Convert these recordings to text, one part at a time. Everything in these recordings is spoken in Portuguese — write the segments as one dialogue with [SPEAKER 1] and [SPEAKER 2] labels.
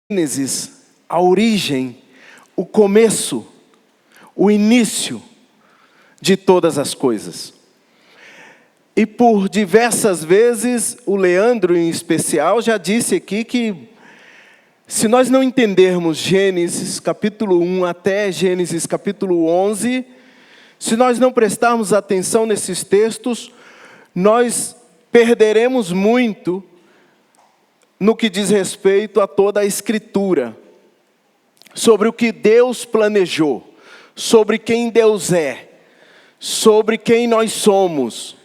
[SPEAKER 1] Gênesis, a origem, o começo, o início de todas as coisas. E por diversas vezes, o Leandro em especial já disse aqui que se nós não entendermos Gênesis capítulo 1 até Gênesis capítulo 11, se nós não prestarmos atenção nesses textos, nós perderemos muito no que diz respeito a toda a Escritura, sobre o que Deus planejou, sobre quem Deus é, sobre quem nós somos,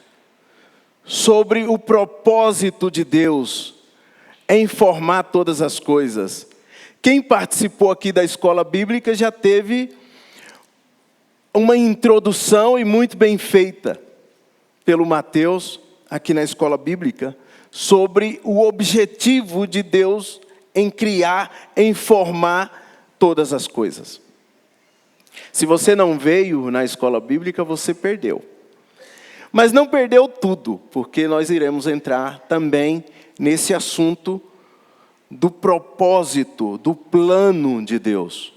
[SPEAKER 1] sobre o propósito de Deus em formar todas as coisas. Quem participou aqui da escola bíblica já teve uma introdução e muito bem feita pelo Mateus, aqui na escola bíblica, sobre o objetivo de Deus em criar, em formar todas as coisas. Se você não veio na escola bíblica, você perdeu. Mas não perdeu tudo, porque nós iremos entrar também nesse assunto do propósito, do plano de Deus,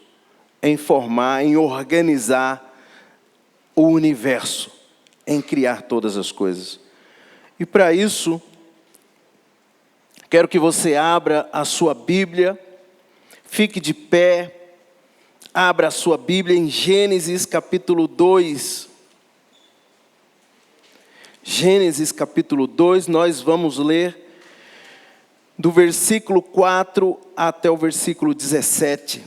[SPEAKER 1] em formar, em organizar o universo, em criar todas as coisas. E para isso, quero que você abra a sua Bíblia, fique de pé, abra a sua Bíblia em Gênesis capítulo 2. Gênesis capítulo 2, nós vamos ler do versículo 4 até o versículo 17.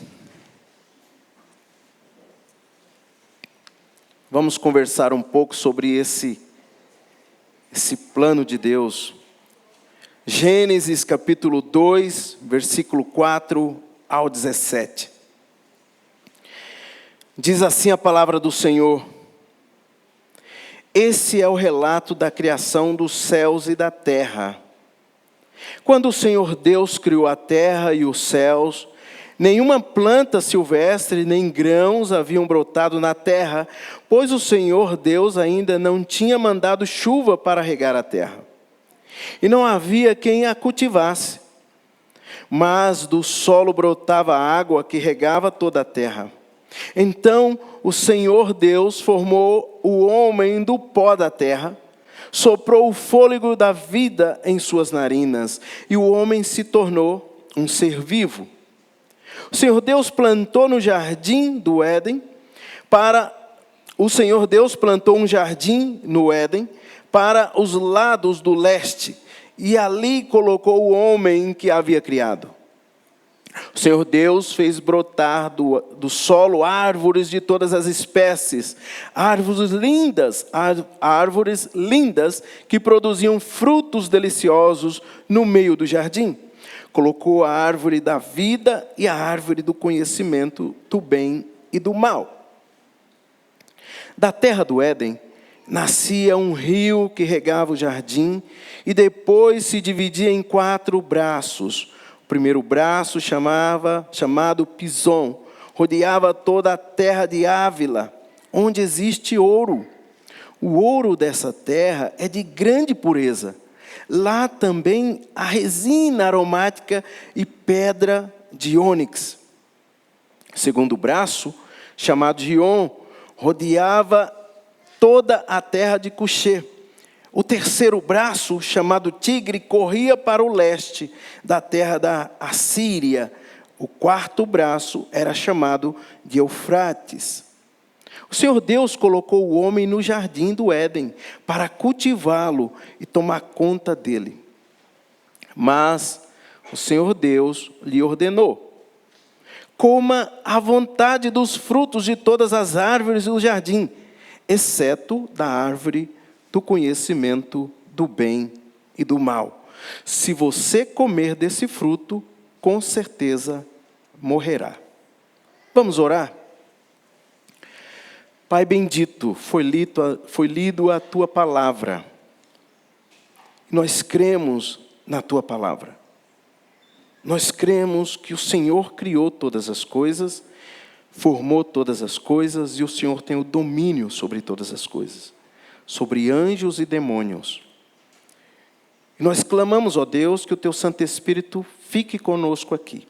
[SPEAKER 1] Vamos conversar um pouco sobre esse plano de Deus. Gênesis capítulo 2, versículo 4 ao 17. Diz assim a palavra do Senhor: Esse é o relato da criação dos céus e da terra. Quando o Senhor Deus criou a terra e os céus, nenhuma planta silvestre nem grãos haviam brotado na terra, pois o Senhor Deus ainda não tinha mandado chuva para regar a terra. E não havia quem a cultivasse, mas do solo brotava água que regava toda a terra. Então o Senhor Deus formou o homem do pó da terra, soprou o fôlego da vida em suas narinas, e o homem se tornou um ser vivo. O Senhor Deus plantou no jardim do Éden, o Senhor Deus plantou um jardim no Éden, para os lados do leste, e ali colocou o homem que havia criado. O Senhor Deus fez brotar do solo árvores de todas as espécies, árvores lindas que produziam frutos deliciosos no meio do jardim. Colocou a árvore da vida e a árvore do conhecimento do bem e do mal. Da terra do Éden nascia um rio que regava o jardim e depois se dividia em 4 braços. O primeiro braço, chamado Pison, rodeava toda a terra de Ávila, onde existe ouro. O ouro dessa terra é de grande pureza. Lá também há resina aromática e pedra de ônix. O segundo braço, chamado Gion, rodeava toda a terra de Cuxê. O terceiro braço, chamado Tigre, corria para o leste da terra da Assíria. O quarto braço era chamado de Eufrates. O Senhor Deus colocou o homem no jardim do Éden para cultivá-lo e tomar conta dele. Mas o Senhor Deus lhe ordenou: coma à vontade dos frutos de todas as árvores do jardim, exceto da árvore do conhecimento do bem e do mal. Se você comer desse fruto, com certeza morrerá. Vamos orar? Pai bendito, foi lido a Tua palavra. Nós cremos na Tua palavra. Nós cremos que o Senhor criou todas as coisas, formou todas as coisas, e o Senhor tem o domínio sobre todas as coisas, sobre anjos e demônios. E nós clamamos, ó Deus, que o Teu Santo Espírito fique conosco aqui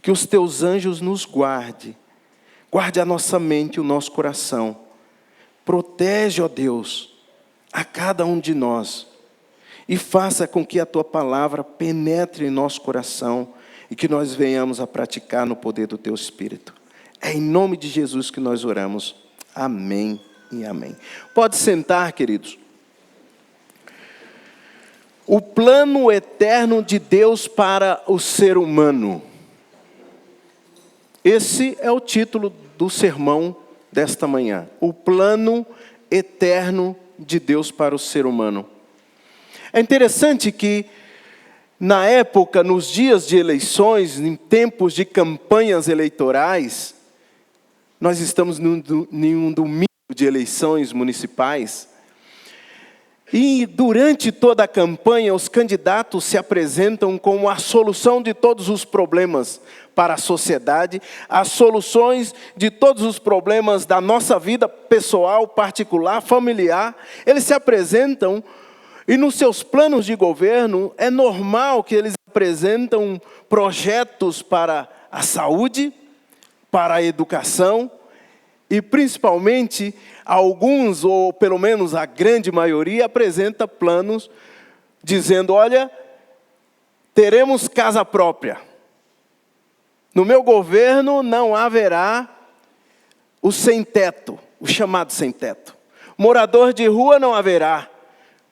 [SPEAKER 1] Que os teus anjos nos guarde. Guarde a nossa mente e o nosso coração. Protege, ó Deus, a cada um de nós. E faça com que a tua palavra penetre em nosso coração e que nós venhamos a praticar no poder do teu Espírito. É em nome de Jesus que nós oramos. Amém e amém. Pode sentar, queridos. O plano eterno de Deus para o ser humano. Esse é o título do sermão desta manhã. O plano eterno de Deus para o ser humano. É interessante que, na época, nos dias de eleições, em tempos de campanhas eleitorais, nós estamos em um domingo de eleições municipais, e durante toda a campanha, os candidatos se apresentam como a solução de todos os problemas para a sociedade, as soluções de todos os problemas da nossa vida pessoal, particular, familiar. Eles se apresentam e nos seus planos de governo é normal que eles apresentam projetos para a saúde, para a educação e principalmente alguns, ou pelo menos a grande maioria, apresenta planos dizendo: olha, teremos casa própria. No meu governo não haverá o sem-teto, o chamado sem-teto. Morador de rua não haverá,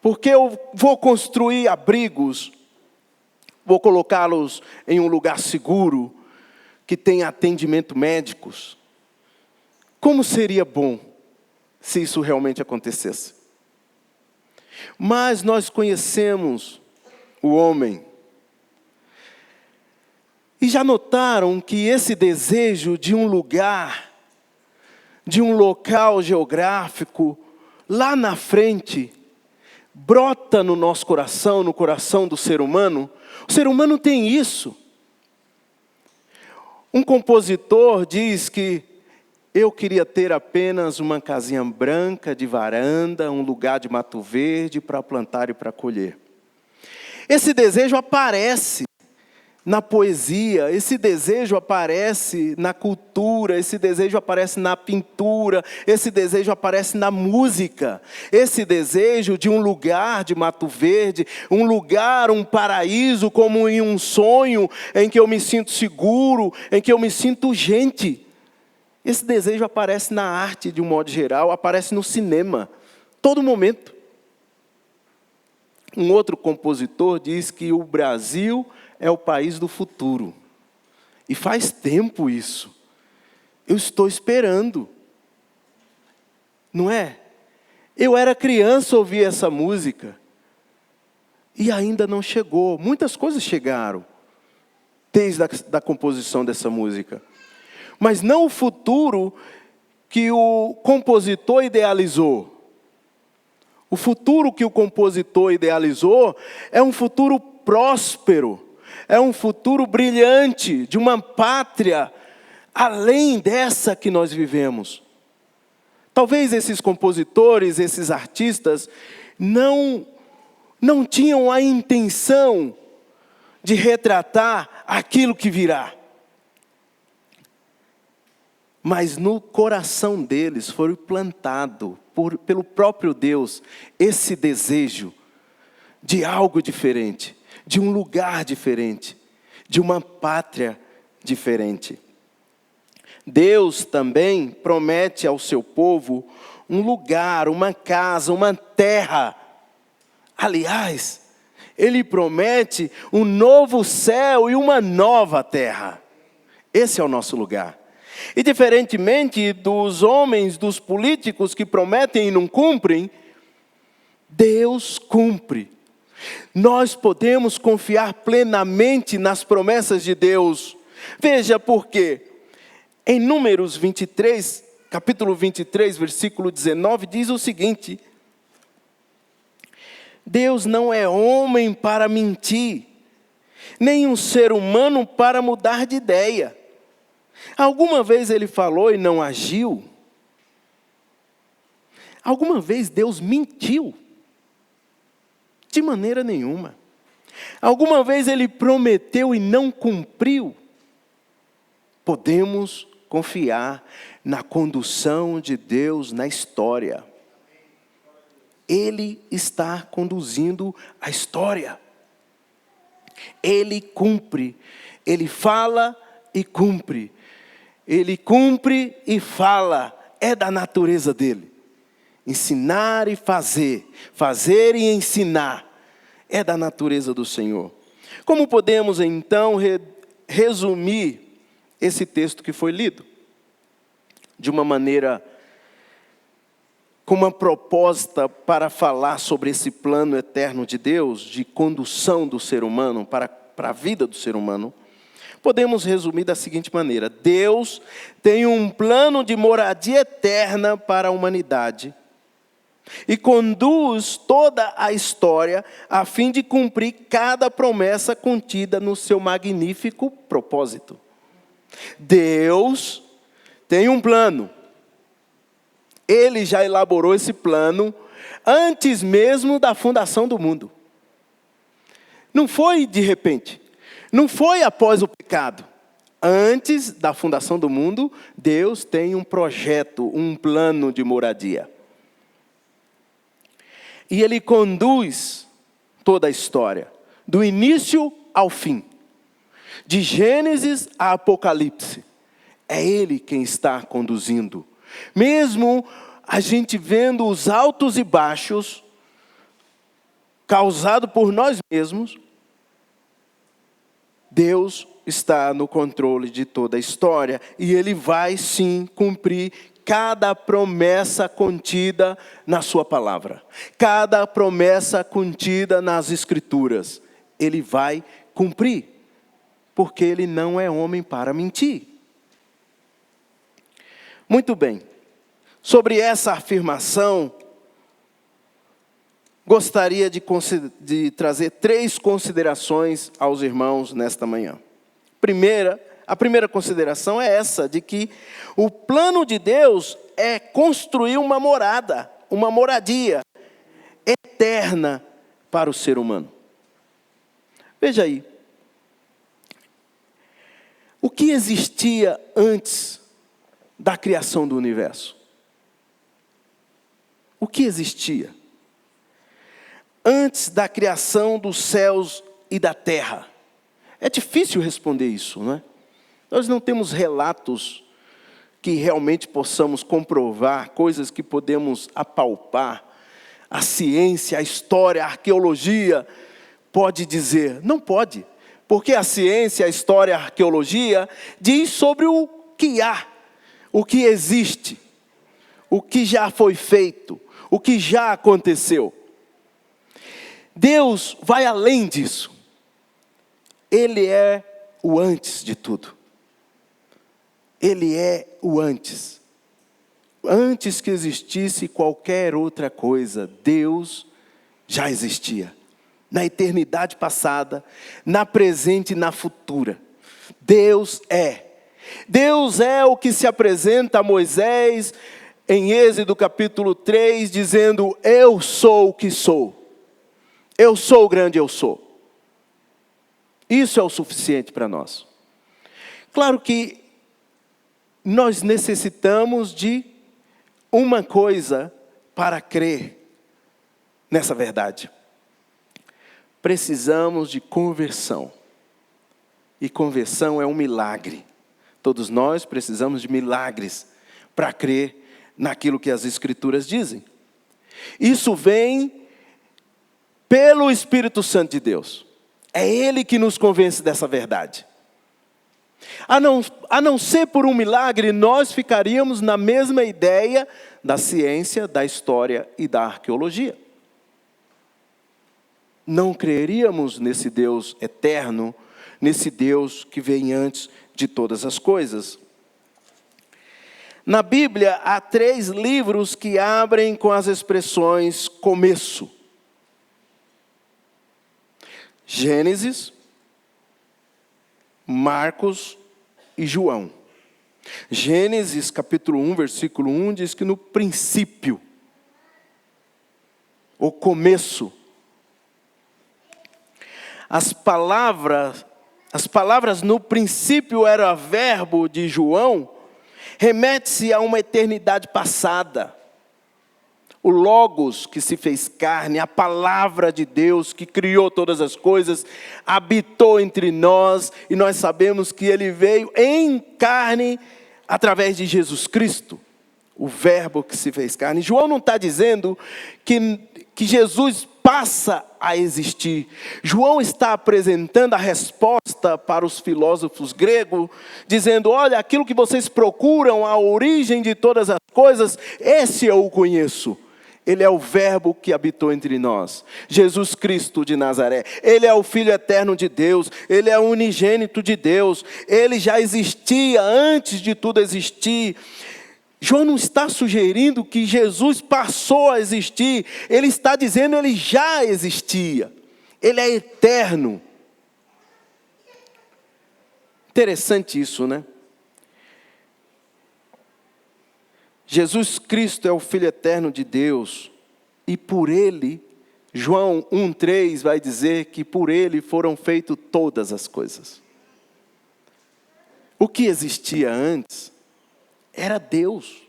[SPEAKER 1] porque eu vou construir abrigos, vou colocá-los em um lugar seguro, que tenha atendimento médicos. Como seria bom se isso realmente acontecesse? Mas nós conhecemos o homem. E já notaram que esse desejo de um lugar, de um local geográfico, lá na frente, brota no nosso coração, no coração do ser humano? O ser humano tem isso. Um compositor diz que eu queria ter apenas uma casinha branca de varanda, um lugar de mato verde para plantar e para colher. Esse desejo aparece na poesia, esse desejo aparece na cultura, esse desejo aparece na pintura, esse desejo aparece na música. Esse desejo de um lugar de mato verde, um lugar, um paraíso, como em um sonho, em que eu me sinto seguro, em que eu me sinto gente. Esse desejo aparece na arte, de um modo geral, aparece no cinema, todo momento. Um outro compositor diz que o Brasil é o país do futuro. E faz tempo isso. Eu estou esperando. Não é? Eu era criança, ouvi essa música. E ainda não chegou. Muitas coisas chegaram desde a composição dessa música. Mas não o futuro que o compositor idealizou. O futuro que o compositor idealizou é um futuro próspero, é um futuro brilhante, de uma pátria além dessa que nós vivemos. Talvez esses compositores, esses artistas, não tinham a intenção de retratar aquilo que virá. Mas no coração deles foi plantado pelo próprio Deus esse desejo de algo diferente, de um lugar diferente, de uma pátria diferente. Deus também promete ao seu povo um lugar, uma casa, uma terra. Aliás, Ele promete um novo céu e uma nova terra. Esse é o nosso lugar. E diferentemente dos homens, dos políticos que prometem e não cumprem, Deus cumpre. Nós podemos confiar plenamente nas promessas de Deus. Veja por quê. Em Números 23, capítulo 23, versículo 19, diz o seguinte: Deus não é homem para mentir, nem um ser humano para mudar de ideia. Alguma vez Ele falou e não agiu? Alguma vez Deus mentiu? De maneira nenhuma. Alguma vez Ele prometeu e não cumpriu? podemos confiar na condução de Deus na história. Ele está conduzindo a história. Ele cumpre, Ele fala e cumpre. Ele cumpre e fala, é da natureza dele. Ensinar e fazer, fazer e ensinar, é da natureza do Senhor. Como podemos então resumir esse texto que foi lido? De uma maneira, com uma proposta para falar sobre esse plano eterno de Deus, de condução do ser humano para a vida do ser humano, podemos resumir da seguinte maneira: Deus tem um plano de moradia eterna para a humanidade e conduz toda a história a fim de cumprir cada promessa contida no seu magnífico propósito. Deus tem um plano. Ele já elaborou esse plano antes mesmo da fundação do mundo. Não foi de repente. Não foi após o pecado. Antes da fundação do mundo, Deus tem um projeto, um plano de moradia. E Ele conduz toda a história, do início ao fim. De Gênesis a Apocalipse. É Ele quem está conduzindo. Mesmo a gente vendo os altos e baixos, causados por nós mesmos, Deus está no controle de toda a história. E Ele vai sim cumprir cada promessa contida na sua palavra. Cada promessa contida nas Escrituras. Ele vai cumprir. Porque Ele não é homem para mentir. Muito bem. Sobre essa afirmação, gostaria de trazer 3 considerações aos irmãos nesta manhã. A primeira consideração é essa, de que o plano de Deus é construir uma morada, uma moradia eterna para o ser humano. Veja aí, o que existia antes da criação do universo? O que existia antes da criação dos céus e da terra? É difícil responder isso, não é? Nós não temos relatos que realmente possamos comprovar, coisas que podemos apalpar. A ciência, a história, a arqueologia pode dizer. Não pode, porque a ciência, a história, a arqueologia diz sobre o que há, o que existe, o que já foi feito, o que já aconteceu. Deus vai além disso. Ele é o antes de tudo. Ele é o antes. Antes que existisse qualquer outra coisa, Deus já existia. Na eternidade passada, na presente e na futura. Deus é. Deus é o que se apresenta a Moisés em Êxodo capítulo 3, dizendo: eu sou o que sou. Eu sou o grande eu sou. Isso é o suficiente para nós. Claro que nós necessitamos de uma coisa para crer nessa verdade. Precisamos de conversão. E conversão é um milagre. Todos nós precisamos de milagres para crer naquilo que as Escrituras dizem. Isso vem pelo Espírito Santo de Deus. É Ele que nos convence dessa verdade. A não ser por um milagre, nós ficaríamos na mesma ideia da ciência, da história e da arqueologia. Não creríamos nesse Deus eterno, nesse Deus que vem antes de todas as coisas. Na Bíblia, há 3 livros que abrem com as expressões começo. Gênesis, Marcos e João. Gênesis capítulo 1, versículo 1 diz que no princípio, o começo, as palavras As palavras no princípio era verbo de João, remete-se a uma eternidade passada. O Logos que se fez carne, a palavra de Deus que criou todas as coisas, habitou entre nós, e nós sabemos que Ele veio em carne através de Jesus Cristo, o verbo que se fez carne. João não está dizendo que Jesus passa a existir. João está apresentando a resposta para os filósofos gregos, dizendo: olha, aquilo que vocês procuram, a origem de todas as coisas, esse eu o conheço. Ele é o verbo que habitou entre nós, Jesus Cristo de Nazaré. Ele é o Filho eterno de Deus, Ele é o unigênito de Deus. Ele já existia antes de tudo existir. João não está sugerindo que Jesus passou a existir. Ele está dizendo que Ele já existia. Ele é eterno. Interessante isso, né? Jesus Cristo é o Filho eterno de Deus, e por Ele, João 1,3 vai dizer que por Ele foram feitas todas as coisas. O que existia antes era Deus,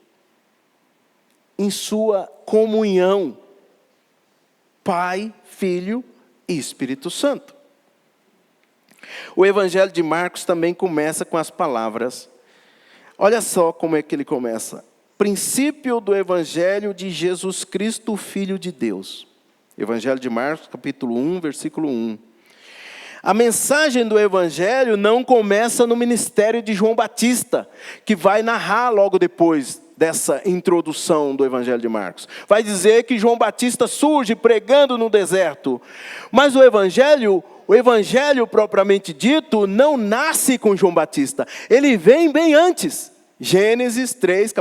[SPEAKER 1] em sua comunhão, Pai, Filho e Espírito Santo. O Evangelho de Marcos também começa com as palavras, olha só como é que ele começa: princípio do Evangelho de Jesus Cristo, Filho de Deus. Evangelho de Marcos, capítulo 1, versículo 1. A mensagem do Evangelho não começa no ministério de João Batista, que vai narrar logo depois dessa introdução do Evangelho de Marcos. Vai dizer que João Batista surge pregando no deserto. Mas o Evangelho propriamente dito, não nasce com João Batista. Ele vem bem antes. Gênesis 3,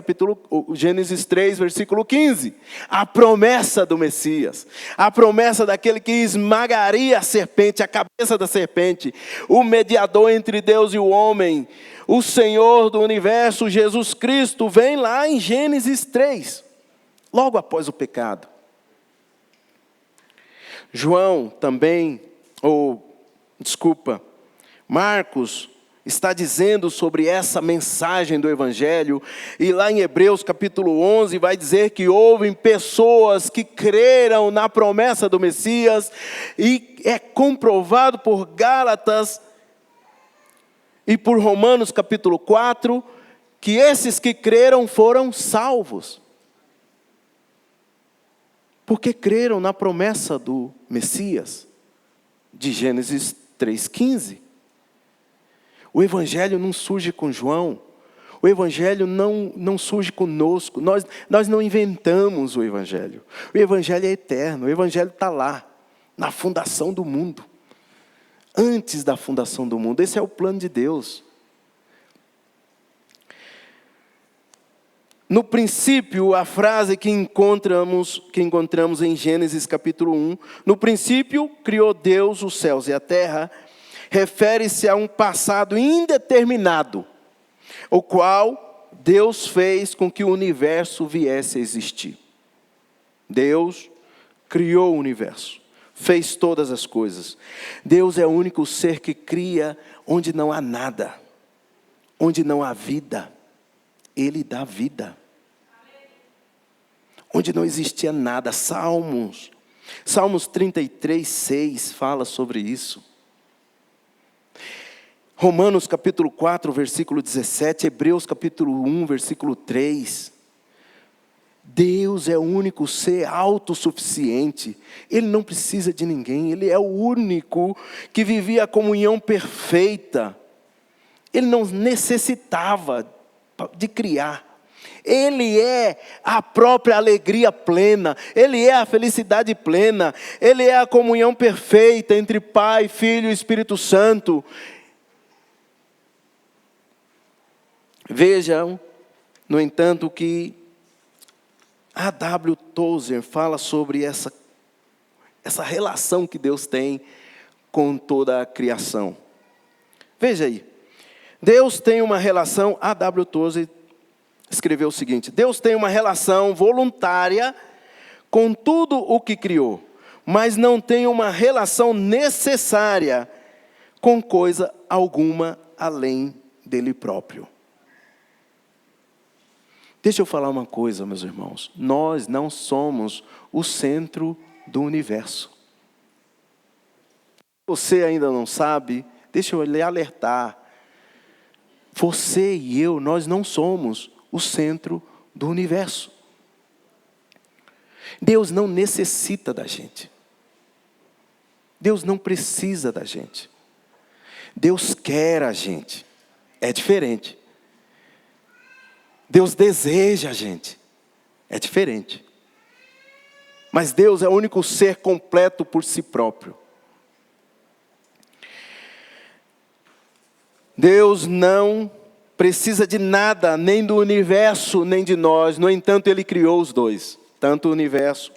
[SPEAKER 1] versículo 15. A promessa do Messias. A promessa daquele que esmagaria a serpente, a cabeça da serpente. O mediador entre Deus e o homem. O Senhor do universo, Jesus Cristo, vem lá em Gênesis 3. Logo após o pecado. Marcos está dizendo sobre essa mensagem do Evangelho, e lá em Hebreus capítulo 11 vai dizer que houve pessoas que creram na promessa do Messias, e é comprovado por Gálatas e por Romanos capítulo 4, que esses que creram foram salvos, porque creram na promessa do Messias, de Gênesis 3,15. O Evangelho não surge com João. O Evangelho não surge conosco. Nós não inventamos o Evangelho. O Evangelho é eterno. O Evangelho está lá, na fundação do mundo. Antes da fundação do mundo. Esse é o plano de Deus. No princípio, a frase que encontramos em Gênesis capítulo 1. No princípio, criou Deus os céus e a terra. Refere-se a um passado indeterminado, o qual Deus fez com que o universo viesse a existir. Deus criou o universo, fez todas as coisas. Deus é o único ser que cria onde não há nada, onde não há vida. Ele dá vida. Onde não existia nada. Salmos 33:6 fala sobre isso. Romanos capítulo 4, versículo 17, Hebreus capítulo 1, versículo 3. Deus é o único ser autossuficiente. Ele não precisa de ninguém. Ele é o único que vivia a comunhão perfeita. Ele não necessitava de criar. Ele é a própria alegria plena. Ele é a felicidade plena. Ele é a comunhão perfeita entre Pai, Filho e Espírito Santo. Vejam, no entanto, que A.W. Tozer fala sobre essa relação que Deus tem com toda a criação. Veja aí, Deus tem uma relação, A.W. Tozer escreveu o seguinte: Deus tem uma relação voluntária com tudo o que criou, mas não tem uma relação necessária com coisa alguma além dele próprio. Deixa eu falar uma coisa, meus irmãos. Nós não somos o centro do universo. Você ainda não sabe, deixa eu lhe alertar. Você e eu, nós não somos o centro do universo. Deus não necessita da gente. Deus não precisa da gente. Deus quer a gente. É diferente. Deus deseja a gente. É diferente. Mas Deus é o único ser completo por si próprio. Deus não precisa de nada, nem do universo, nem de nós. No entanto, Ele criou os dois. Tanto o universo,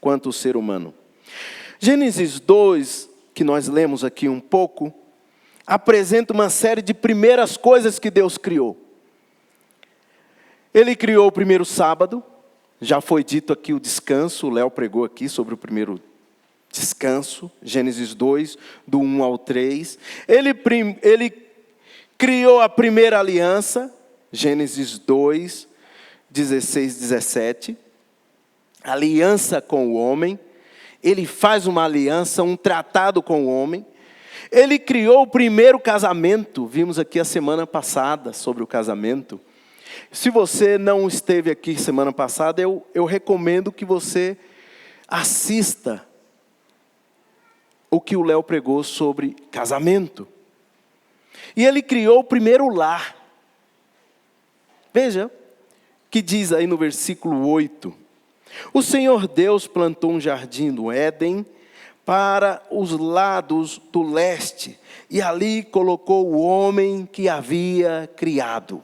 [SPEAKER 1] quanto o ser humano. Gênesis 2, que nós lemos aqui um pouco, apresenta uma série de primeiras coisas que Deus criou. Ele criou o primeiro sábado, já foi dito aqui o descanso, o Léo pregou aqui sobre o primeiro descanso, Gênesis 2, do 1 ao 3. Ele criou a primeira aliança, Gênesis 2, 16, 17. Aliança com o homem. Ele faz uma aliança, um tratado com o homem. Ele criou o primeiro casamento. Vimos aqui a semana passada sobre o casamento. Se você não esteve aqui semana passada, eu recomendo que você assista o que o Léo pregou sobre casamento. E ele criou o primeiro lar. Veja, que diz aí no versículo 8. O Senhor Deus plantou um jardim no Éden para os lados do leste, e ali colocou o homem que havia criado.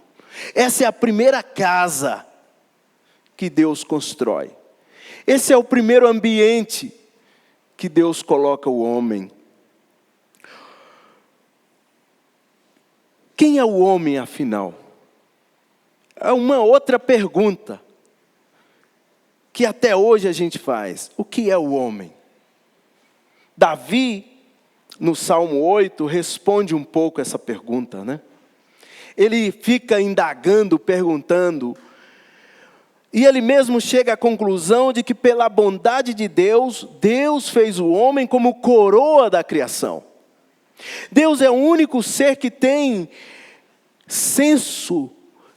[SPEAKER 1] Essa é a primeira casa que Deus constrói. Esse é o primeiro ambiente que Deus coloca o homem. Quem é o homem, afinal? É uma outra pergunta que até hoje a gente faz. O que é o homem? Davi, no Salmo 8, responde um pouco essa pergunta, né? Ele fica indagando, perguntando, e ele mesmo chega à conclusão de que pela bondade de Deus, Deus fez o homem como coroa da criação. Deus é o único ser que tem senso,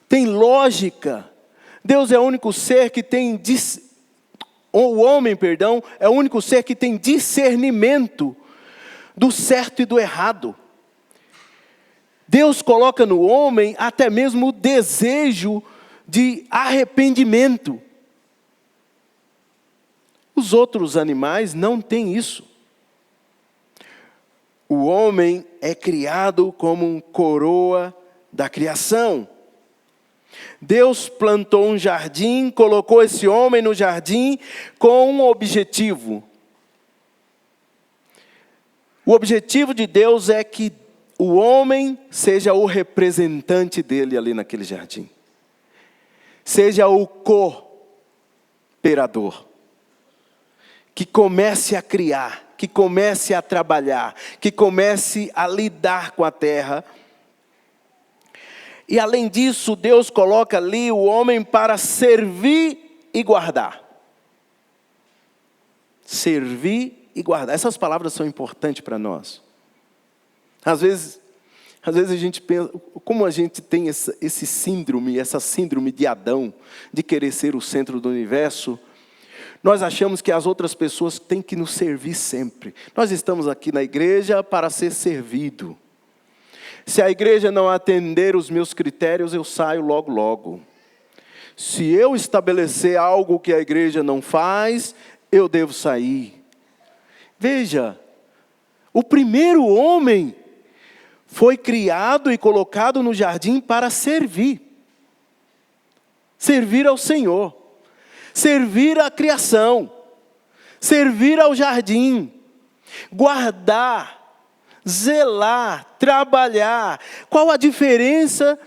[SPEAKER 1] tem lógica. Deus é o único ser que tem, o homem, é o único ser que tem discernimento do certo e do errado. Deus coloca no homem até mesmo o desejo de arrependimento. Os outros animais não têm isso. O homem é criado como um coroa da criação. Deus plantou um jardim, colocou esse homem no jardim com um objetivo. O objetivo de Deus é que o homem seja o representante dele ali naquele jardim. Seja o cooperador. Que comece a criar, que comece a trabalhar, que comece a lidar com a terra. E além disso, Deus coloca ali o homem para servir e guardar. Servir e guardar. Essas palavras são importantes para nós. Às vezes a gente pensa, como a gente tem esse síndrome, essa síndrome de Adão, de querer ser o centro do universo, nós achamos que as outras pessoas têm que nos servir sempre. Nós estamos aqui na igreja para ser servido. Se a igreja não atender os meus critérios, eu saio logo, logo. Se eu estabelecer algo que a igreja não faz, eu devo sair. Veja, o primeiro homem foi criado e colocado no jardim para servir. Servir ao Senhor. Servir à criação. Servir ao jardim. Guardar. Zelar. Trabalhar. Qual a diferença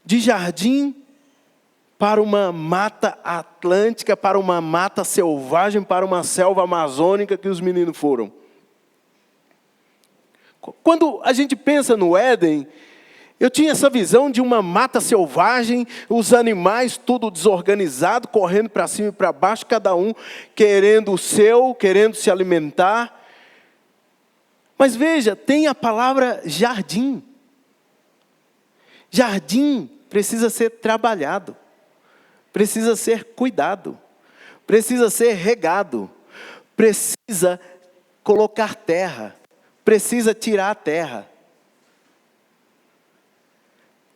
[SPEAKER 1] de jardim para uma mata atlântica, para uma mata selvagem, para uma selva amazônica que os meninos foram? Quando a gente pensa no Éden, eu tinha essa visão de uma mata selvagem, os animais tudo desorganizado, correndo para cima e para baixo, cada um querendo o seu, querendo se alimentar. Mas veja, tem a palavra jardim. Jardim precisa ser trabalhado, precisa ser cuidado, precisa ser regado, precisa colocar terra, precisa tirar a terra.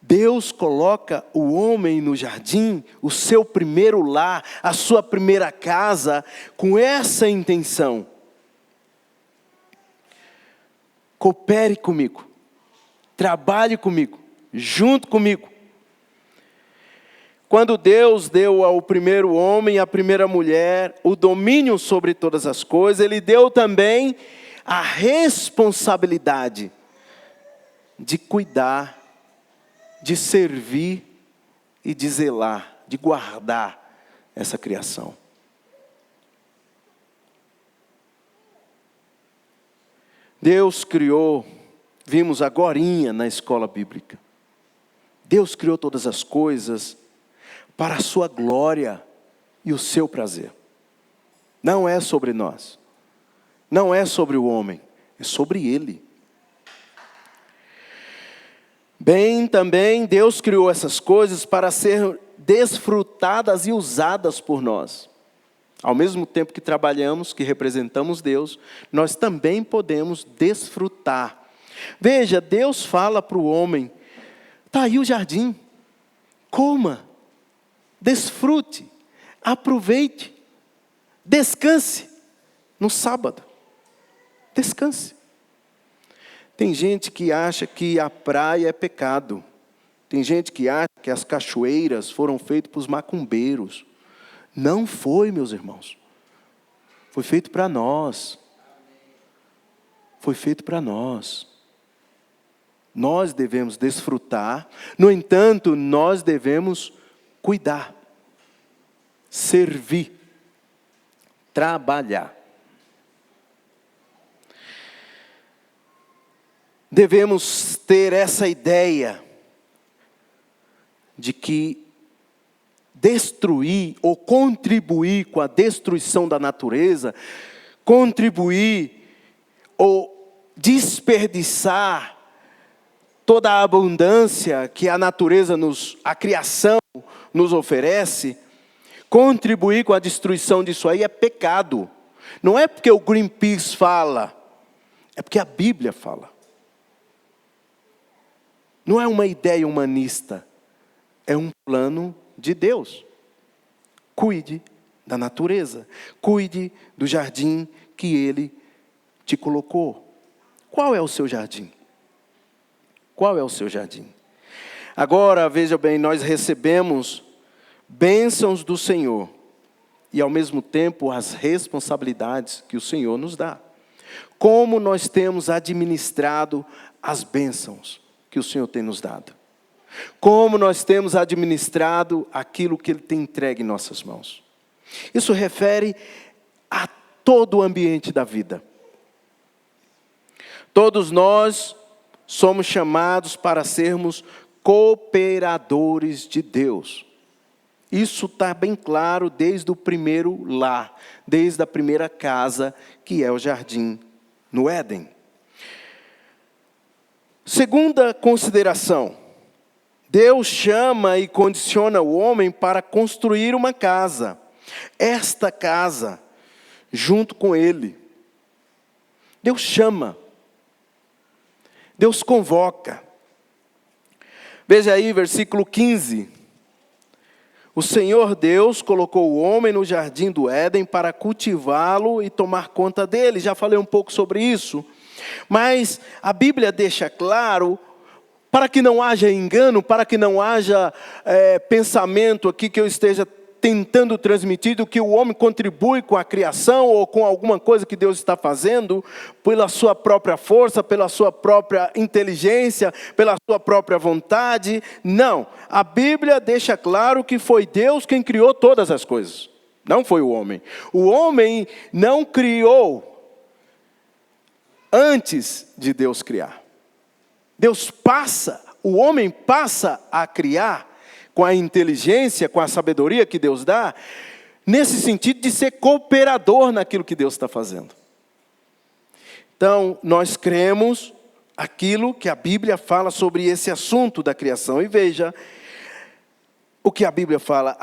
[SPEAKER 1] Deus coloca o homem no jardim, o seu primeiro lar, a sua primeira casa, com essa intenção. Coopere comigo, trabalhe comigo, junto comigo. Quando Deus deu ao primeiro homem e à primeira mulher o domínio sobre todas as coisas, Ele deu também a responsabilidade de cuidar, de servir e de zelar, de guardar essa criação. Deus criou, vimos agorinha na escola bíblica, Deus criou todas as coisas para a sua glória e o seu prazer. Não é sobre nós, não é sobre o homem, é sobre Ele. Bem, também Deus criou essas coisas para ser desfrutadas e usadas por nós. Ao mesmo tempo que trabalhamos, que representamos Deus, nós também podemos desfrutar. Veja, Deus fala para o homem, está aí o jardim, coma, desfrute, aproveite, descanse no sábado, descanse. Tem gente que acha que a praia é pecado. Tem gente que acha que as cachoeiras foram feitas para os macumbeiros. Não foi, meus irmãos. Foi feito para nós. Foi feito para nós. Nós devemos desfrutar. No entanto, nós devemos cuidar, servir, trabalhar. Devemos ter essa ideia de que destruir ou contribuir com a destruição da natureza, contribuir ou desperdiçar toda a abundância que a natureza a criação nos oferece, contribuir com a destruição disso aí é pecado. Não é porque o Greenpeace fala, é porque a Bíblia fala. Não é uma ideia humanista, é um plano de Deus. Cuide da natureza, cuide do jardim que Ele te colocou. Qual é o seu jardim? Qual é o seu jardim? Agora, veja bem, nós recebemos bênçãos do Senhor e ao mesmo tempo as responsabilidades que o Senhor nos dá. Como nós temos administrado as bênçãos que o Senhor tem nos dado? Como nós temos administrado aquilo que Ele tem entregue em nossas mãos? Isso refere a todo o ambiente da vida. Todos nós somos chamados para sermos cooperadores de Deus. Isso está bem claro desde o primeiro lar, desde a primeira casa, que é o jardim no Éden. Segunda consideração, Deus chama e condiciona o homem para construir uma casa. Esta casa, junto com ele. Deus chama. Deus convoca. Veja aí, versículo 15. O Senhor Deus colocou o homem no jardim do Éden para cultivá-lo e tomar conta dele. Já falei um pouco sobre isso. Mas a Bíblia deixa claro, para que não haja engano, para que não haja pensamento aqui que eu esteja tentando transmitir, do que o homem contribui com a criação ou com alguma coisa que Deus está fazendo, pela sua própria força, pela sua própria inteligência, pela sua própria vontade. Não, a Bíblia deixa claro que foi Deus quem criou todas as coisas, não foi o homem. O homem não criou antes de Deus criar. O homem passa a criar com a inteligência, com a sabedoria que Deus dá, nesse sentido de ser cooperador naquilo que Deus está fazendo. Então, nós cremos aquilo que a Bíblia fala sobre esse assunto da criação. E veja o que a Bíblia fala: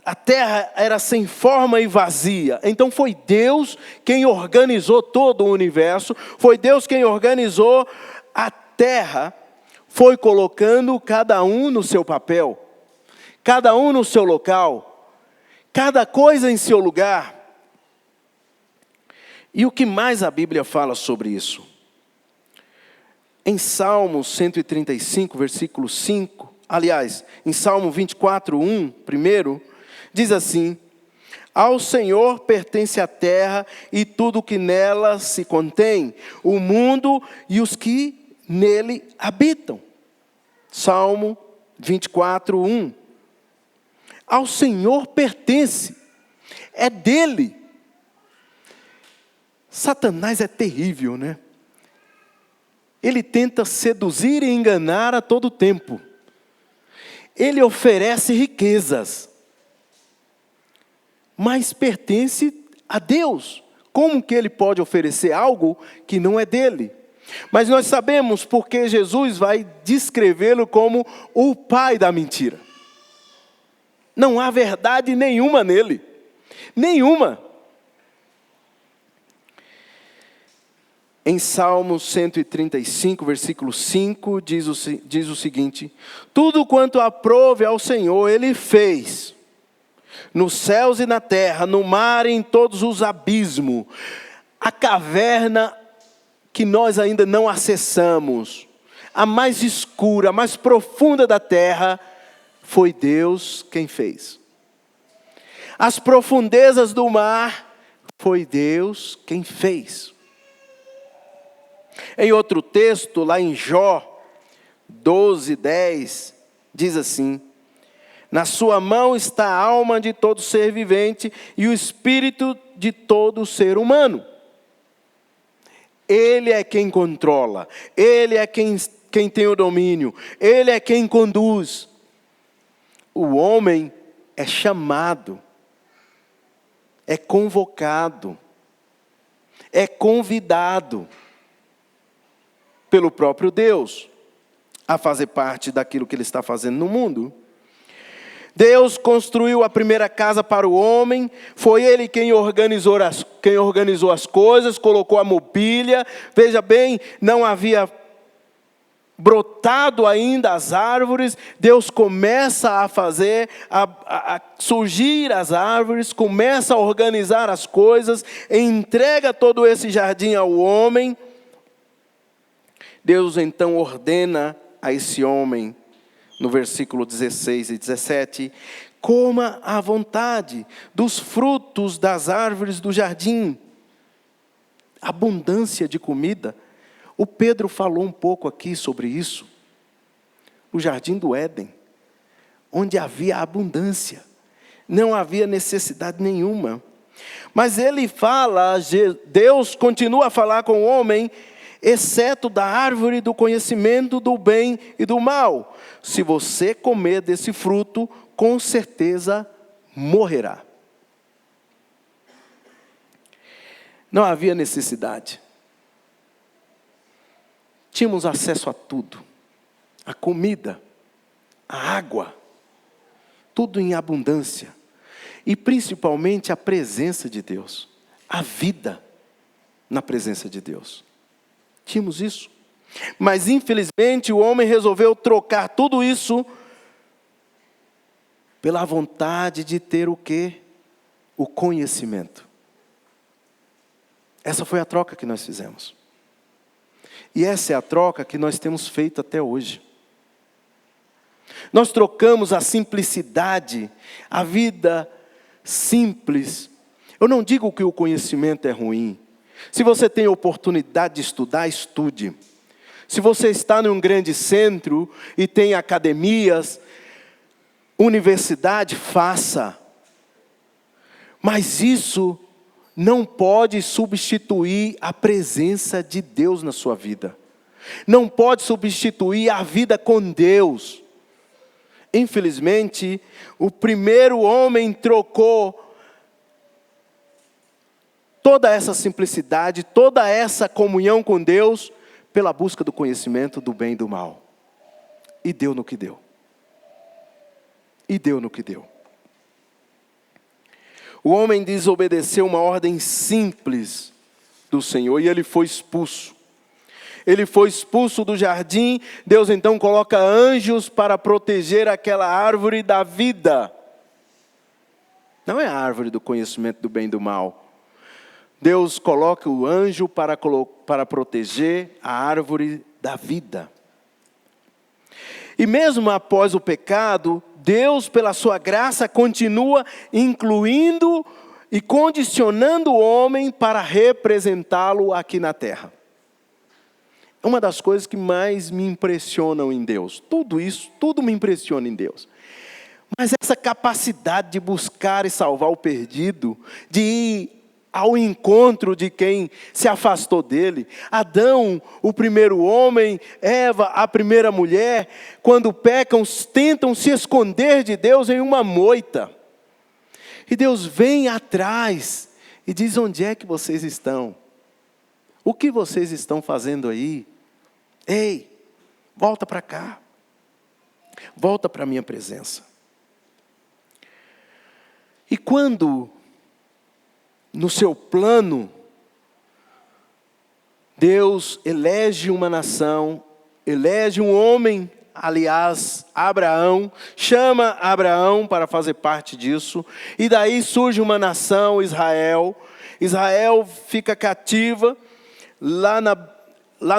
[SPEAKER 1] a terra era sem forma e vazia. Então foi Deus quem organizou todo o universo, foi Deus quem organizou a terra, foi colocando cada um no seu papel, cada um no seu local, cada coisa em seu lugar. E o que mais a Bíblia fala sobre isso? Em Salmo 135, versículo 5, aliás, em Salmo 24, 1, primeiro, diz assim: ao Senhor pertence a terra e tudo que nela se contém, o mundo e os que nele habitam. Salmo 24, 1. Ao Senhor pertence, é dele. Satanás é terrível, né? Ele tenta seduzir e enganar a todo tempo. Ele oferece riquezas, mas pertence a Deus. Como que ele pode oferecer algo que não é dele? Mas nós sabemos porque Jesus vai descrevê-lo como o pai da mentira. Não há verdade nenhuma nele. Nenhuma. Em Salmo 135, versículo 5, diz o seguinte: tudo quanto aprouve ao Senhor, Ele fez, nos céus e na terra, no mar e em todos os abismos. A caverna que nós ainda não acessamos, a mais escura, a mais profunda da terra, foi Deus quem fez. As profundezas do mar, foi Deus quem fez. Em outro texto, lá em Jó 12, 10, diz assim: na sua mão está a alma de todo ser vivente e o espírito de todo ser humano. Ele é quem controla, Ele é quem tem o domínio, Ele é quem conduz. O homem é chamado, é convocado, é convidado pelo próprio Deus a fazer parte daquilo que Ele está fazendo no mundo. Deus construiu a primeira casa para o homem, foi Ele quem organizou as coisas, colocou a mobília. Veja bem, não havia brotado ainda as árvores, Deus começa a fazer, a surgir as árvores, começa a organizar as coisas, entrega todo esse jardim ao homem. Deus então ordena a esse homem, no versículo 16 e 17, coma à vontade dos frutos das árvores do jardim. Abundância de comida. O Pedro falou um pouco aqui sobre isso. O jardim do Éden, onde havia abundância, não havia necessidade nenhuma. Mas ele fala, Deus continua a falar com o homem, exceto da árvore do conhecimento do bem e do mal. Se você comer desse fruto, com certeza morrerá. Não havia necessidade. Tínhamos acesso a tudo. A comida, a água, tudo em abundância. E principalmente a presença de Deus. A vida na presença de Deus. Tínhamos isso. Mas infelizmente o homem resolveu trocar tudo isso pela vontade de ter o quê? O conhecimento. Essa foi a troca que nós fizemos. E essa é a troca que nós temos feito até hoje. Nós trocamos a simplicidade, a vida simples. Eu não digo que o conhecimento é ruim. Se você tem oportunidade de estudar, estude. Se você está num grande centro e tem academias, universidade, faça. Mas isso não pode substituir a presença de Deus na sua vida. Não pode substituir a vida com Deus. Infelizmente, o primeiro homem trocou toda essa simplicidade, toda essa comunhão com Deus, pela busca do conhecimento do bem e do mal. E deu no que deu. E deu no que deu. O homem desobedeceu uma ordem simples do Senhor e ele foi expulso. Ele foi expulso do jardim. Deus então coloca anjos para proteger aquela árvore da vida. Não é a árvore do conhecimento do bem e do mal. Deus coloca o anjo para proteger a árvore da vida. E mesmo após o pecado, Deus, pela sua graça, continua incluindo e condicionando o homem para representá-lo aqui na terra. É uma das coisas que mais me impressionam em Deus. Tudo isso, tudo me impressiona em Deus. Mas essa capacidade de buscar e salvar o perdido, de ir ao encontro de quem se afastou dele. Adão, o primeiro homem, Eva, a primeira mulher, quando pecam, tentam se esconder de Deus em uma moita. E Deus vem atrás e diz: onde é que vocês estão? O que vocês estão fazendo aí? Ei, volta para cá. Volta para a minha presença. E quando, no seu plano, Deus elege uma nação, elege um homem, aliás, Abraão, chama Abraão para fazer parte disso, e daí surge uma nação, Israel. Israel fica cativa lá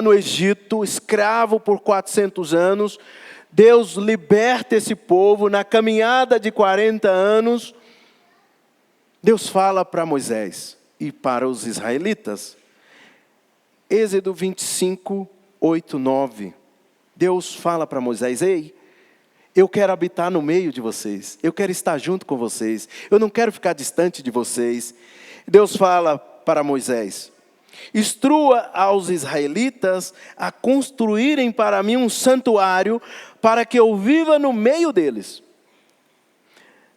[SPEAKER 1] no Egito, escravo por 400 anos. Deus liberta esse povo. Na caminhada de 40 anos, Deus fala para Moisés e para os israelitas. Êxodo 25, 8, 9. Deus fala para Moisés: ei, eu quero habitar no meio de vocês. Eu quero estar junto com vocês. Eu não quero ficar distante de vocês. Deus fala para Moisés: instrua aos israelitas a construírem para mim um santuário, para que eu viva no meio deles.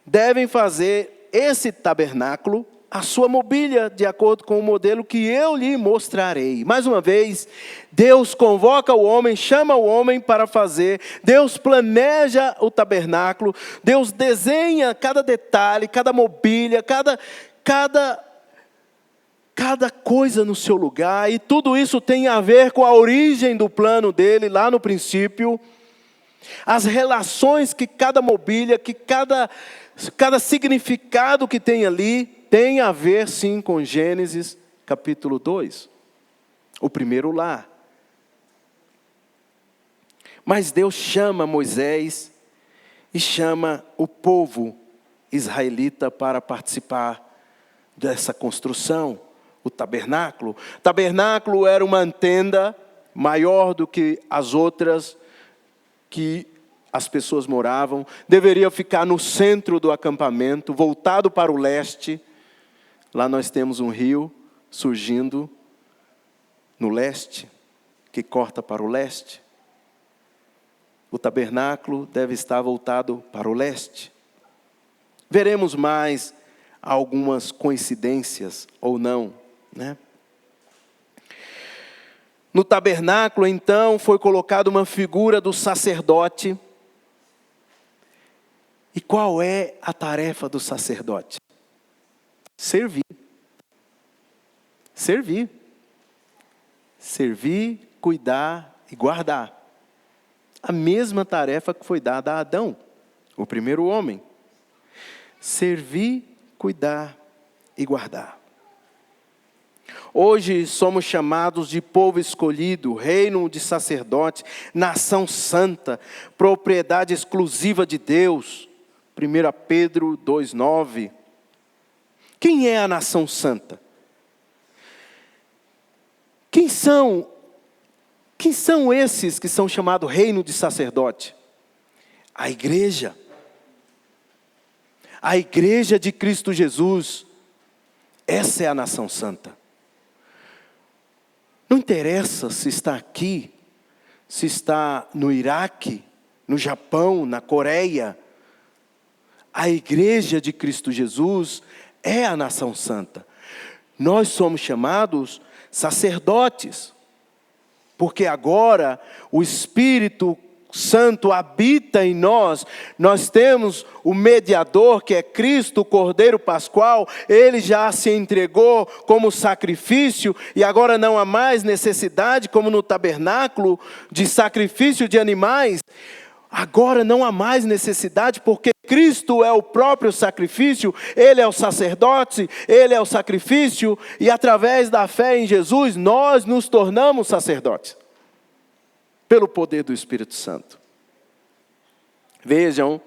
[SPEAKER 1] Devem fazer esse tabernáculo a sua mobília, de acordo com o modelo que eu lhe mostrarei. Mais uma vez, Deus convoca o homem, chama o homem para fazer. Deus planeja o tabernáculo. Deus desenha cada detalhe, cada mobília, cada coisa no seu lugar. E tudo isso tem a ver com a origem do plano dele, lá no princípio. As relações que cada mobília, que cada significado que tem ali, tem a ver sim com Gênesis capítulo 2. O primeiro lar. Mas Deus chama Moisés e chama o povo israelita para participar dessa construção. O tabernáculo. O tabernáculo era uma tenda maior do que as outras que as pessoas moravam. Deveria ficar no centro do acampamento, voltado para o leste. Lá nós temos um rio surgindo no leste, que corta para o leste. O tabernáculo deve estar voltado para o leste. Veremos mais algumas coincidências ou não, né? No tabernáculo, então, foi colocada uma figura do sacerdote. E qual é a tarefa do sacerdote? Servir. Servir. Servir, cuidar e guardar. A mesma tarefa que foi dada a Adão, o primeiro homem. Servir, cuidar e guardar. Hoje somos chamados de povo escolhido, reino de sacerdotes, nação santa, propriedade exclusiva de Deus. 1 Pedro 2,9. Quem é a nação santa? Quem são esses que são chamados reino de sacerdote? A igreja. A igreja de Cristo Jesus. Essa é a nação santa. Não interessa se está aqui, se está no Iraque, no Japão, na Coreia. A igreja de Cristo Jesus é a nação santa. Nós somos chamados sacerdotes, porque agora o Espírito Santo habita em nós. Nós temos o mediador, que é Cristo, o Cordeiro Pascual. Ele já se entregou como sacrifício, e agora não há mais necessidade, como no tabernáculo, de sacrifício de animais. Agora não há mais necessidade, porque Cristo é o próprio sacrifício. Ele é o sacerdote, Ele é o sacrifício, e através da fé em Jesus, nós nos tornamos sacerdotes, pelo poder do Espírito Santo. Vejam,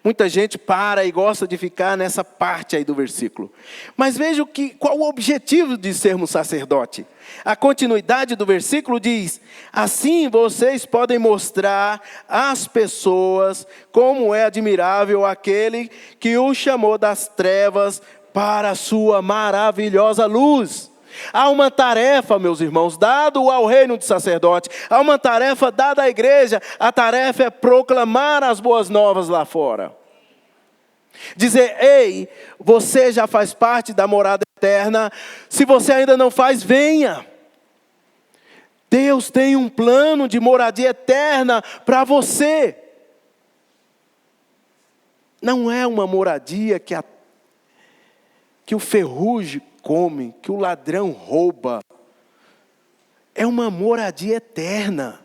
[SPEAKER 1] muita gente para e gosta de ficar nessa parte aí do versículo. Mas vejam qual o objetivo de sermos sacerdote. A continuidade do versículo diz: assim vocês podem mostrar às pessoas como é admirável aquele que o chamou das trevas para a sua maravilhosa luz. Há uma tarefa, meus irmãos, dada ao reino de sacerdote. Há uma tarefa dada à igreja. A tarefa é proclamar as boas novas lá fora. Dizer: ei, você já faz parte da morada eterna. Se você ainda não faz, venha. Deus tem um plano de moradia eterna para você. Não é uma moradia que o ferrugem come, que o ladrão rouba. É uma moradia eterna,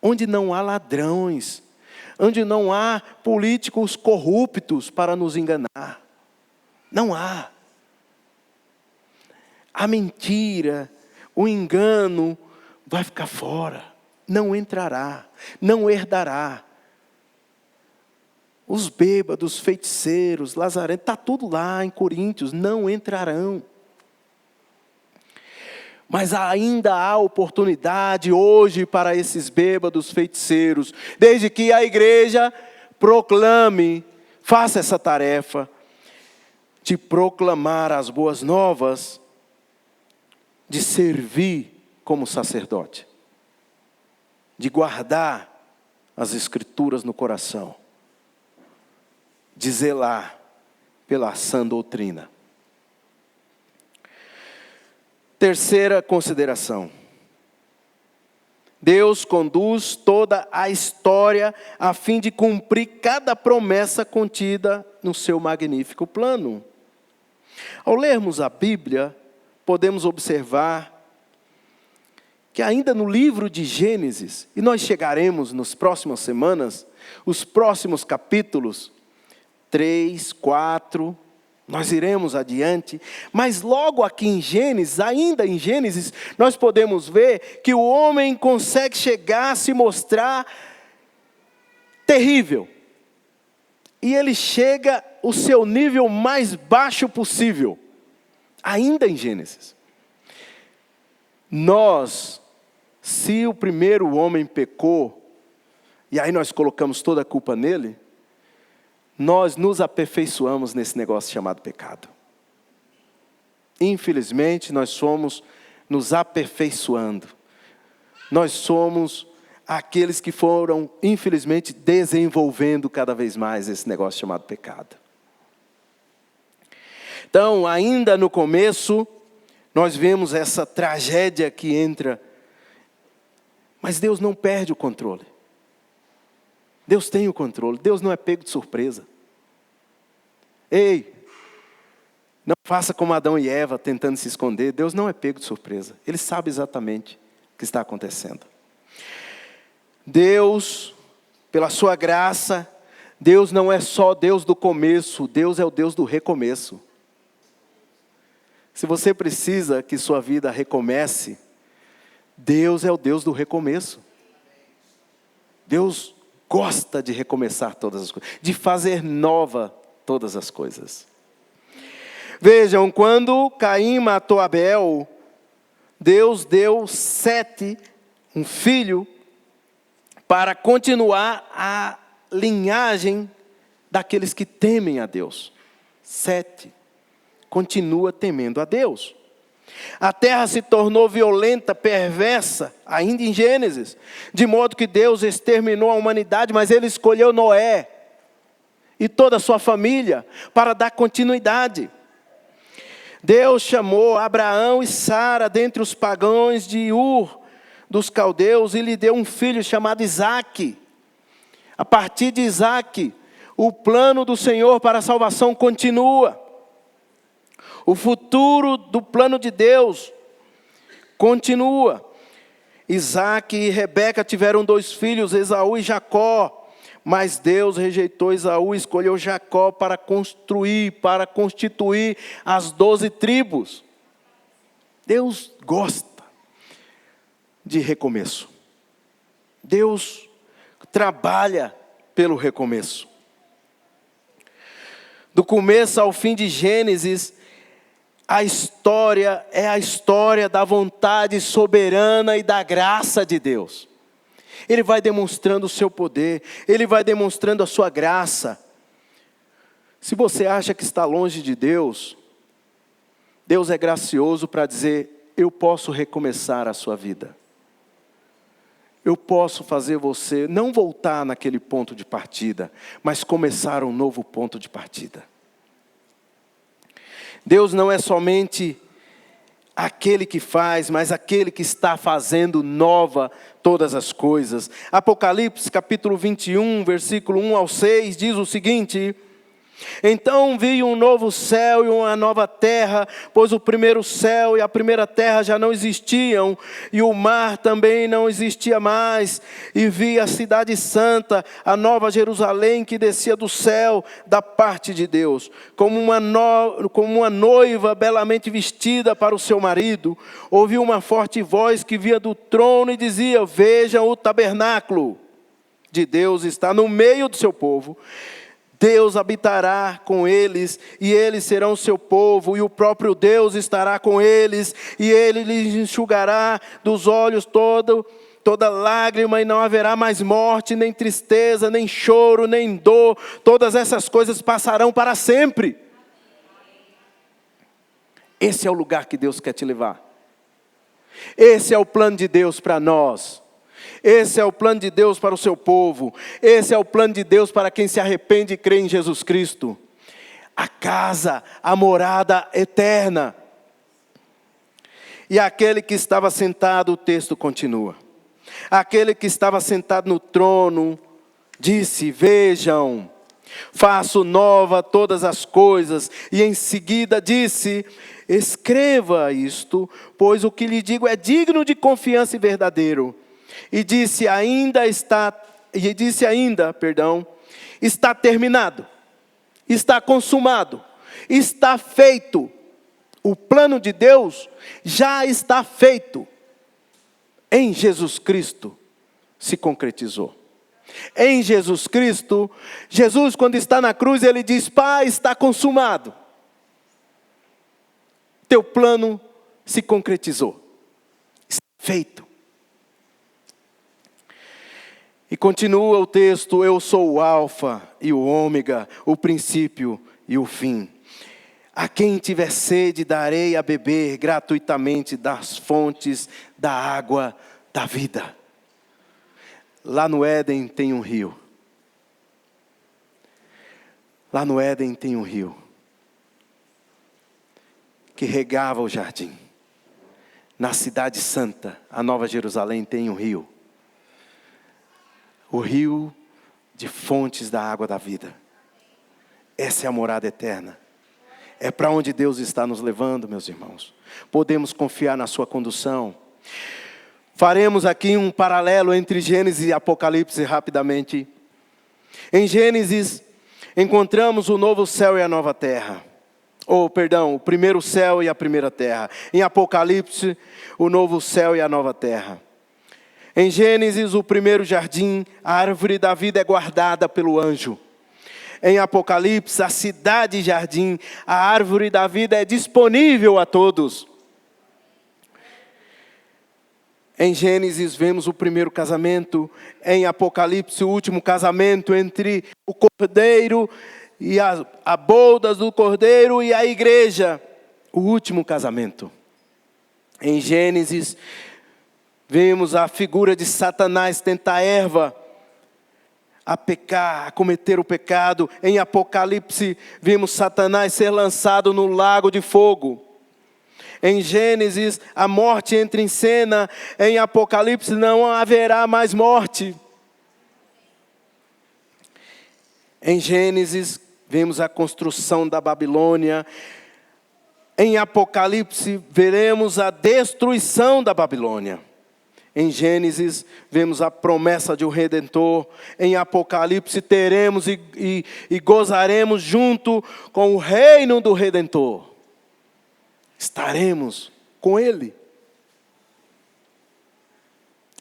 [SPEAKER 1] onde não há ladrões, onde não há políticos corruptos para nos enganar. Não há. A mentira, o engano vai ficar fora, não entrará, não herdará. Os bêbados, feiticeiros, lazarentos, está tudo lá em Coríntios, não entrarão. Mas ainda há oportunidade hoje para esses bêbados, feiticeiros, desde que a igreja proclame, faça essa tarefa de proclamar as boas novas, de servir como sacerdote, de guardar as escrituras no coração, de zelar pela sã doutrina. Terceira consideração: Deus conduz toda a história a fim de cumprir cada promessa contida no seu magnífico plano. Ao lermos a Bíblia, podemos observar que ainda no livro de Gênesis, e nós chegaremos nas próximas semanas, os próximos capítulos, 3, 4, nós iremos adiante, mas logo aqui em Gênesis, ainda em Gênesis, nós podemos ver que o homem consegue chegar a se mostrar terrível. E ele chega ao seu nível mais baixo possível, ainda em Gênesis. Se o primeiro homem pecou, e aí nós colocamos toda a culpa nele, nós nos aperfeiçoamos nesse negócio chamado pecado. Infelizmente, nós somos nos aperfeiçoando. Nós somos aqueles que foram, infelizmente, desenvolvendo cada vez mais esse negócio chamado pecado. Então, ainda no começo, nós vemos essa tragédia que entra. Mas Deus não perde o controle. Deus tem o controle. Deus não é pego de surpresa. Ei, não faça como Adão e Eva tentando se esconder. Deus não é pego de surpresa. Ele sabe exatamente o que está acontecendo. Deus, pela sua graça, Deus não é só Deus do começo, Deus é o Deus do recomeço. Se você precisa que sua vida recomece, Deus é o Deus do recomeço. Deus gosta de recomeçar todas as coisas, de fazer nova todas as coisas. Vejam, quando Caim matou Abel, Deus deu Sete, um filho, para continuar a linhagem daqueles que temem a Deus. Sete. continua temendo a Deus. A terra se tornou violenta, perversa, ainda em Gênesis, de modo que Deus exterminou a humanidade, mas Ele escolheu Noé e toda a sua família para dar continuidade. Deus chamou Abraão e Sara dentre os pagãos de Ur dos caldeus e lhe deu um filho chamado Isaque. A partir de Isaque, o plano do Senhor para a salvação continua. O futuro do plano de Deus continua. Isaque e Rebeca tiveram 2 filhos, Esaú e Jacó. Mas Deus rejeitou Esaú e escolheu Jacó para constituir as 12 tribos. Deus gosta de recomeço. Deus trabalha pelo recomeço. Do começo ao fim de Gênesis, a história é a história da vontade soberana e da graça de Deus. Ele vai demonstrando o seu poder, Ele vai demonstrando a sua graça. Se você acha que está longe de Deus, Deus é gracioso para dizer: eu posso recomeçar a sua vida. Eu posso fazer você não voltar naquele ponto de partida, mas começar um novo ponto de partida. Deus não é somente aquele que faz, mas aquele que está fazendo nova todas as coisas. Apocalipse capítulo 21, versículo 1 ao 6, diz o seguinte: então vi um novo céu e uma nova terra, pois o primeiro céu e a primeira terra já não existiam, e o mar também não existia mais. E vi a cidade santa, a nova Jerusalém, que descia do céu da parte de Deus, como uma noiva belamente vestida para o seu marido. Ouvi uma forte voz que vinha do trono e dizia: vejam, o tabernáculo de Deus está no meio do seu povo. Deus habitará com eles, e eles serão seu povo, e o próprio Deus estará com eles, e Ele lhes enxugará dos olhos toda lágrima, e não haverá mais morte, nem tristeza, nem choro, nem dor. Todas essas coisas passarão para sempre. Esse é o lugar que Deus quer te levar. Esse é o plano de Deus para nós. Esse é o plano de Deus para o seu povo. Esse é o plano de Deus para quem se arrepende e crê em Jesus Cristo. A casa, a morada eterna. E aquele que estava sentado, o texto continua. Aquele que estava sentado no trono disse: vejam, faço nova todas as coisas. E em seguida disse: escreva isto, pois o que lhe digo é digno de confiança e verdadeiro. E disse ainda, está terminado, está consumado, está feito. O plano de Deus já está feito. Em Jesus Cristo se concretizou. Em Jesus Cristo, Jesus, quando está na cruz, Ele diz: Pai, está consumado. Teu plano se concretizou. Está feito. E continua o texto: eu sou o alfa e o ômega, o princípio e o fim. A quem tiver sede darei a beber gratuitamente das fontes da água da vida. Lá no Éden tem um rio. Lá no Éden tem um rio que regava o jardim. Na cidade santa, a Nova Jerusalém, tem um rio. O rio de fontes da água da vida. Essa é a morada eterna. É para onde Deus está nos levando, meus irmãos. Podemos confiar na sua condução. Faremos aqui um paralelo entre Gênesis e Apocalipse rapidamente. Em Gênesis, encontramos o novo céu e a nova terra. O primeiro céu e a primeira terra. Em Apocalipse, o novo céu e a nova terra. Em Gênesis, o primeiro jardim, a árvore da vida é guardada pelo anjo. Em Apocalipse, a cidade jardim, a árvore da vida é disponível a todos. Em Gênesis, vemos o primeiro casamento. Em Apocalipse, o último casamento entre o cordeiro e a bodas do Cordeiro e a igreja, o último casamento. Em Gênesis, vemos a figura de Satanás tentar Eva a pecar, a cometer o pecado. Em Apocalipse, vimos Satanás ser lançado no lago de fogo. Em Gênesis, a morte entra em cena. Em Apocalipse, não haverá mais morte. Em Gênesis, vemos a construção da Babilônia. Em Apocalipse, veremos a destruição da Babilônia. Em Gênesis, vemos a promessa de um Redentor. Em Apocalipse, teremos e gozaremos junto com o reino do Redentor. Estaremos com Ele.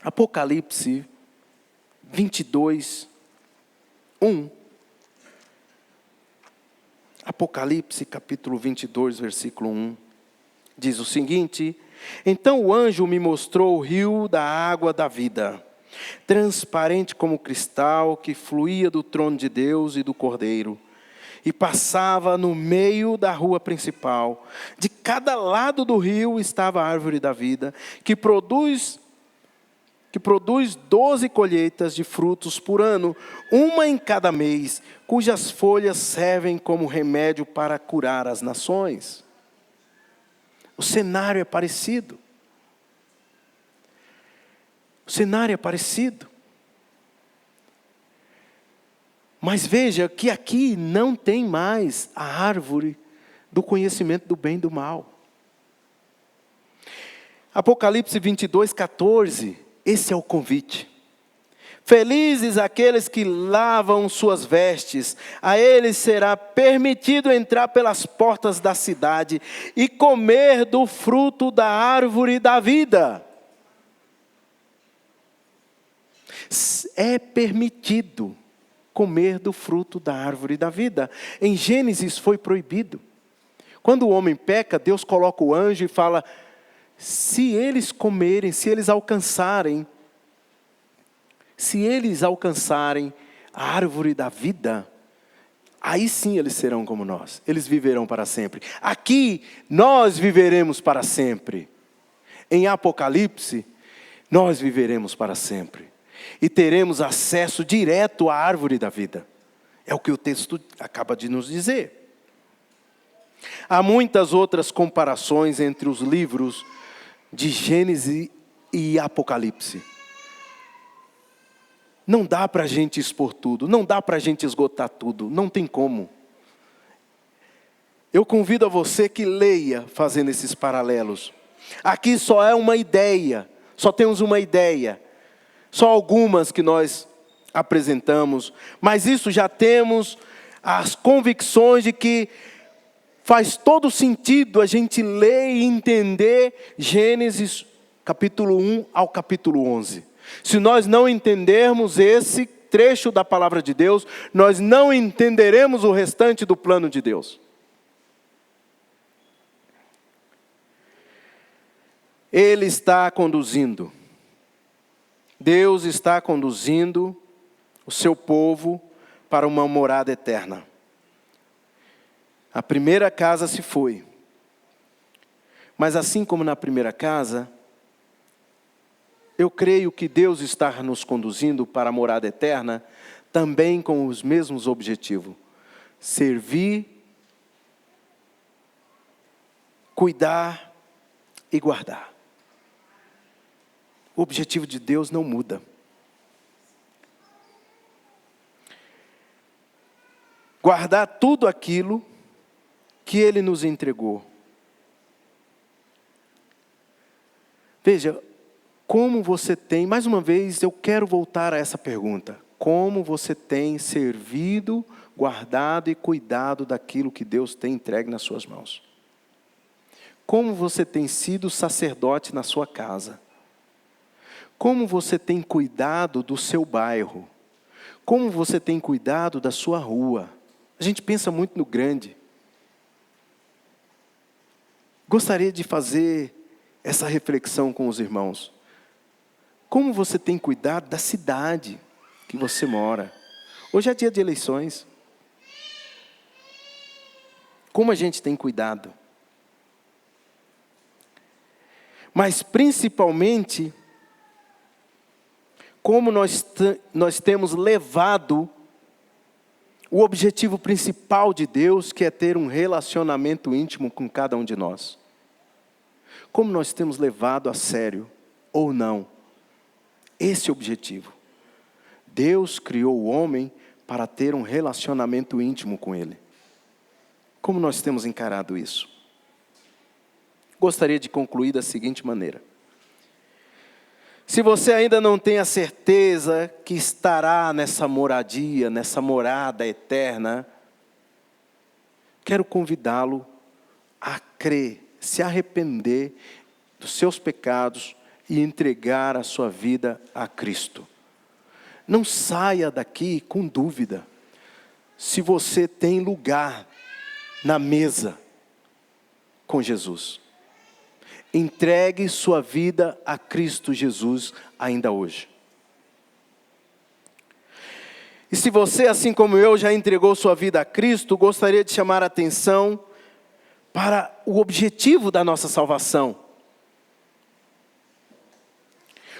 [SPEAKER 1] Apocalipse 22, 1. Apocalipse capítulo 22, versículo 1. Diz o seguinte: então o anjo me mostrou o rio da água da vida, transparente como cristal, que fluía do trono de Deus e do Cordeiro, e passava no meio da rua principal. De cada lado do rio estava a árvore da vida, que produz 12 colheitas de frutos por ano, uma em cada mês, cujas folhas servem como remédio para curar as nações. O cenário é parecido. O cenário é parecido. Mas veja que aqui não tem mais a árvore do conhecimento do bem e do mal. Apocalipse 22, 14, esse é o convite. Felizes aqueles que lavam suas vestes, a eles será permitido entrar pelas portas da cidade e comer do fruto da árvore da vida. É permitido comer do fruto da árvore da vida. Em Gênesis foi proibido. Quando o homem peca, Deus coloca o anjo e fala: se eles comerem, se eles alcançarem a árvore da vida, aí sim eles serão como nós, eles viverão para sempre. Aqui nós viveremos para sempre. Em Apocalipse, nós viveremos para sempre. E teremos acesso direto à árvore da vida. É o que o texto acaba de nos dizer. Há muitas outras comparações entre os livros de Gênesis e Apocalipse. Não dá para a gente expor tudo, não dá para a gente esgotar tudo, não tem como. Eu convido a você que leia fazendo esses paralelos. Aqui só é uma ideia, só temos uma ideia. Só algumas que nós apresentamos, mas isso já temos as convicções de que faz todo sentido a gente ler e entender Gênesis capítulo 1 ao capítulo 11. Se nós não entendermos esse trecho da palavra de Deus, nós não entenderemos o restante do plano de Deus. Ele está conduzindo. Deus está conduzindo o seu povo para uma morada eterna. A primeira casa se foi. Mas assim como na primeira casa, eu creio que Deus está nos conduzindo para a morada eterna, também com os mesmos objetivos. Servir, cuidar e guardar. O objetivo de Deus não muda. Guardar tudo aquilo que Ele nos entregou. Veja, como você tem, mais uma vez eu quero voltar a essa pergunta. Como você tem servido, guardado e cuidado daquilo que Deus tem entregue nas suas mãos? Como você tem sido sacerdote na sua casa? Como você tem cuidado do seu bairro? Como você tem cuidado da sua rua? A gente pensa muito no grande. Gostaria de fazer essa reflexão com os irmãos. Como você tem cuidado da cidade que você mora? Hoje é dia de eleições. Como a gente tem cuidado. Mas principalmente, como nós temos levado o objetivo principal de Deus, que é ter um relacionamento íntimo com cada um de nós. Como nós temos levado a sério, ou não, esse objetivo. Deus criou o homem para ter um relacionamento íntimo com Ele. Como nós temos encarado isso? Gostaria de concluir da seguinte maneira. Se você ainda não tem a certeza que estará nessa moradia, nessa morada eterna, quero convidá-lo a crer, se arrepender dos seus pecados e entregar a sua vida a Cristo. Não saia daqui com dúvida se você tem lugar na mesa com Jesus. Entregue sua vida a Cristo Jesus ainda hoje. E se você, assim como eu, já entregou sua vida a Cristo, gostaria de chamar a atenção para o objetivo da nossa salvação.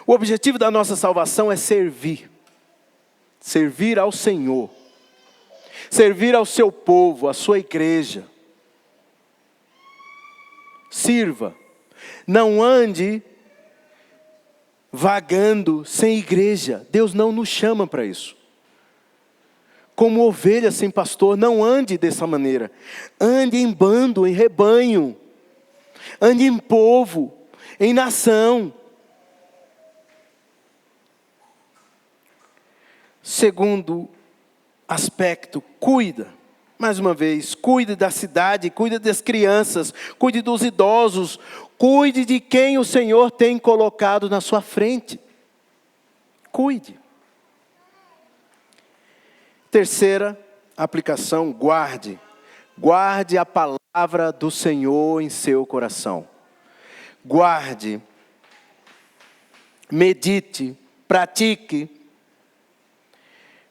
[SPEAKER 1] O objetivo da nossa salvação é servir. Servir ao Senhor. Servir ao seu povo, à sua igreja. Sirva. Não ande vagando sem igreja. Deus não nos chama para isso. Como ovelha sem pastor, não ande dessa maneira. Ande em bando, em rebanho. Ande em povo, em nação. Segundo aspecto, cuida. Mais uma vez, cuide da cidade, cuide das crianças, cuide dos idosos, cuide de quem o Senhor tem colocado na sua frente. Cuide. Terceira aplicação, guarde. Guarde a palavra do Senhor em seu coração. Guarde, medite, pratique.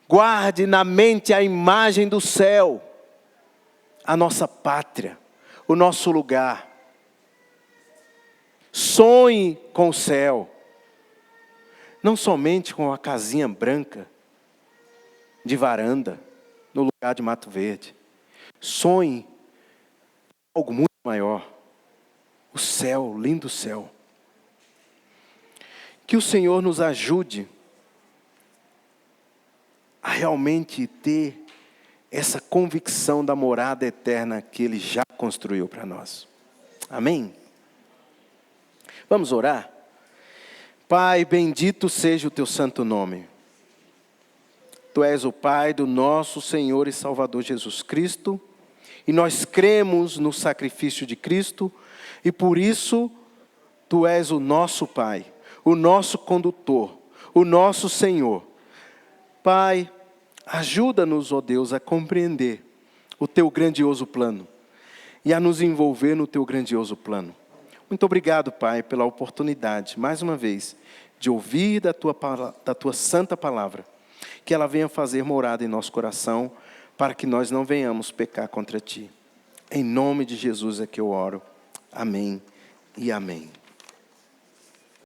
[SPEAKER 1] Guarde na mente a imagem do céu, a nossa pátria, o nosso lugar. Sonhe com o céu, não somente com a casinha branca de varanda, no lugar de Mato Verde. Sonhe algo muito maior, o céu, o lindo céu. Que o Senhor nos ajude a realmente ter essa convicção da morada eterna que Ele já construiu para nós. Amém? Vamos orar? Pai, bendito seja o Teu santo nome. Tu és o Pai do nosso Senhor e Salvador Jesus Cristo, e nós cremos no sacrifício de Cristo, e por isso Tu és o nosso Pai, o nosso condutor, o nosso Senhor. Pai, ajuda-nos, ó Deus, a compreender o Teu grandioso plano e a nos envolver no Teu grandioso plano. Muito obrigado, Pai, pela oportunidade, mais uma vez, de ouvir da Tua santa palavra, que ela venha fazer morada em nosso coração, para que nós não venhamos pecar contra Ti. Em nome de Jesus é que eu oro. Amém e amém.